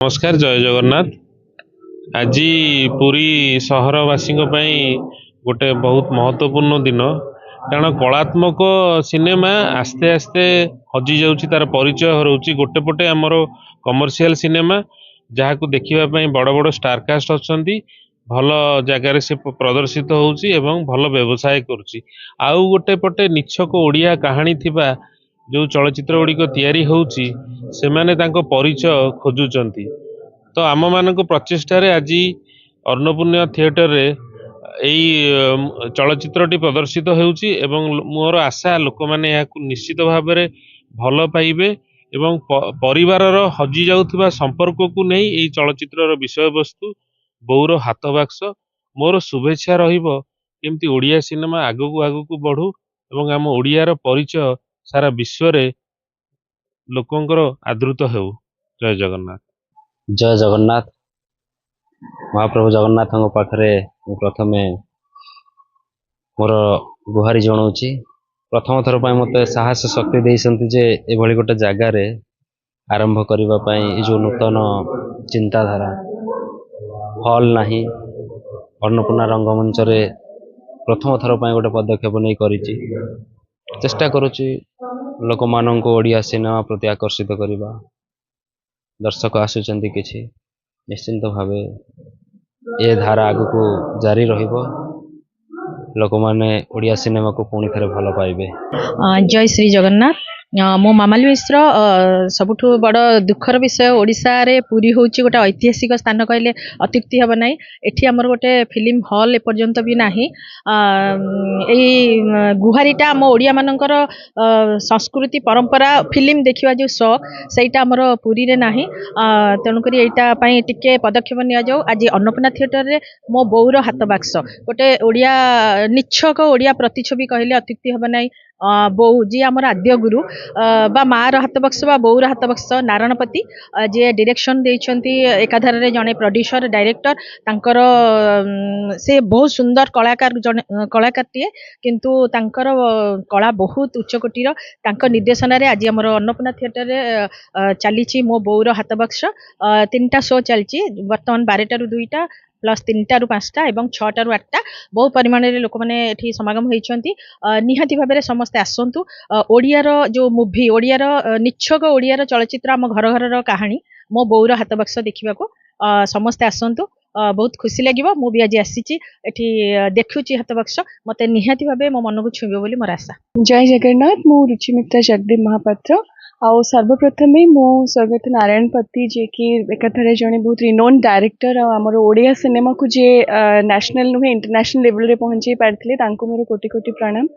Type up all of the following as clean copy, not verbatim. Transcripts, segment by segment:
नमस्कार जय जगन्नाथ। आज पुरी सहरवासी गोटे बहुत महत्वपूर्ण दिन कारण कलात्मक सिनेमा आस्ते आस्ते हजि जाऊँगी तार परिचय हरौची। गोटे पटे आमर कमर्शियल सिनेमा जहाँ को देखा बड़ बड़ स्टारकास्ट अच्छा भल जगार से प्रदर्शित होउची एवं भल व्यवसाय करुच्ची। आउ गोटे पटे निछक ओडिया कहानी थिबा जो चलचित्र गुड़िक तैयारी होउची सेमाने तांको परिचय खोजुचंती। तो आम मानक प्रचेष्टार आज अन्नपूर्णा थिएटर रे यही चलचित्रटी प्रदर्शित होउची एवं मोर आशा लोक माने याकु निश्चित भाव में भल पाइबे एवं परिवारर हजि जाउथिबा संपर्क को नहीं यही चलचित्र विषय वस्तु बौर हाथ बाक्स मोर शुभेच्छा रहिबो केमती ओडिया सिनेमा आगकू आगकू बढ़ू एवं आम ओडियार परिचय सारा विश्व रे लोकंकर आदृत हेउ। जय जगन्नाथ। जय जगन्नाथ। महाप्रभु जगन्नाथ पाखरे प्रथमे मोर गुहारी जनाऊँची। प्रथम थर पर मत साहस शक्ति देइसंती जे एभली गोटे जगार आरंभ करने जो नूतन चिंताधारा हल नाही अन्नपूर्णा रंगमंच रे प्रथम थर पर गोटे पदक्षेप नहीं करिछि। चेष्टा करुछि लोक मानक ओडिया सिनेमा प्रति आकर्षित करवा। दर्शक आसुचंती किछि निश्चिंत भावे ए धारा आगु को जारी रहिबो। लोक माने ओडिया सिनेमा को पुणी थे भल पाइबे। जय श्री जगन्नाथ। मो मामाली मिश्र सबुठु बड़ दुखर विषय ओडिशा रे पुरी होची गोटे ऐतिहासिक स्थान कहले अत्युक्ति हेब नाही। एठी हमर गोटे फिल्म हॉल एपर्यंत भी नाही। गुहारीटा आम ओडिया मानकर संस्कृति परंपरा फिल्म देखिवा जो शौक सेटा हमर पुरी रे नाही। तेणुकरी एटा पई टिके पदक्षेप निया जाऊ। आज अन्नपूर्णा थिएटर रे मो बौर हाथ बाक्स गोटे ओडिया निच्छक ओडिया प्रतिछवि कहले अत्युक्ति हेब नाही। बोऊ जी आमर आद्य गुरु बा मार हाथ बक्स बा बौर हाथ बक्स नारायणपति जी डायरेक्शन देइछंती एकाधार रे जने प्रोड्यूसर डायरेक्टर तांकर से बहुत सुंदर कलाकार कलाकारटीए किंतु तांकर कला बहुत उच्च कोटीर। तांकर निर्देशन रे आज आमर अन्नपूर्णा थिएटर रे चलीची मो बौर हाथ बक्स 3टा शो चलची वर्तमान 12टा रु 2टा प्लस 3टा रु 5टा एवं 6टा रु 8टा बहु परिमाण रे लोक माने एठी समागम होइछंती। निहाती भाबरे समस्त आसंतु। ओडियार जो मूवी ओडियार निच्छक ओडियार चलचित्र आम घर घर कहानी मो बौर हाथ बक्स देखा समस्त आसंतु। बहुत खुशी लगे मु भी आज आसी एठी देखुची हाथ बक्स मते निहाती भाबे मो मन को छुइबो बोली मोर आशा। जय जगन्नाथ। मु रुचिमित्रा जगदीप महापात्र आउ सर्वप्रथम मो स्वर्गत नारायणपति जे कि एकाथरे जने बहुत रिनोन डायरेक्टर आमर ओडिया सिनेमा को जे नेशनल नुहे इंटरनेशनल लेवल रे पहुंचे पारथिले तांको मोर कोटि कोटि प्रणाम।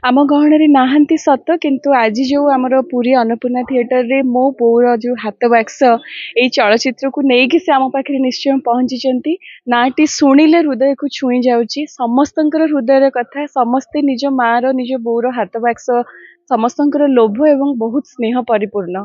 आम गहण रे नाहंती सत किंतु आज जो आमर पुरी अन्नपूर्णा थिएटर रे मो बौर जो हाथ बाक्स एई चलचित्र को नहीं कि से आम पाखरे निश्चय पहुंची नाटी शुणिले हृदय को छुई जाउची। समस्तंकर हृदय कथा समस्ते निज मार निज बौर हाथ बाक्स समस्तंकर लोभ एवं बहुत स्नेह परिपूर्ण।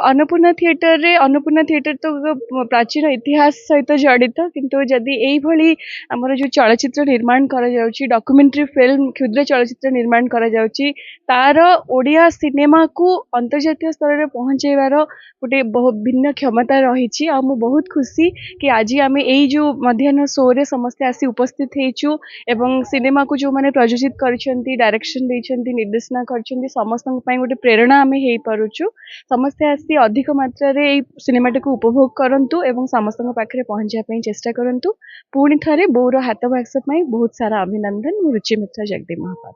अन्नपूर्णा थिएटर तो प्राचीन इतिहास सहित जड़ित किंतु जदि एई भली हमर जो चलचित्र निर्माण करा जाउची डॉक्यूमेंट्री फिल्म क्षुद्र चलचित्र निर्माण करा जाउची तार ओडिया सिनेमा को अंतर्जातीय स्तर रे पहुंचेबार गोटे बहुत भिन्न क्षमता रही। आ मु बहुत खुशी कि आज आम एई जो मध्याह्न शो रे समस्ते आसी उपस्थित हेचु एवं सिनेमा को जो माने प्रयोजित करछंती डायरेक्शन देइछंती निर्देशना करछंती समस्त पई गोटे प्रेरणा आमे हेई पारुछु। समस्ते आसी अधिक मात्रा रे एई सिनेमाटा को उपभोग करंतु एवं समस्त पाखरे पहुंचा पई चेष्टा करंतु। पुणी थरे बौर हाथ बाक्स पई बहुत सारा अभिनंदन। रुचि मित्रा जगदीप महापात्र।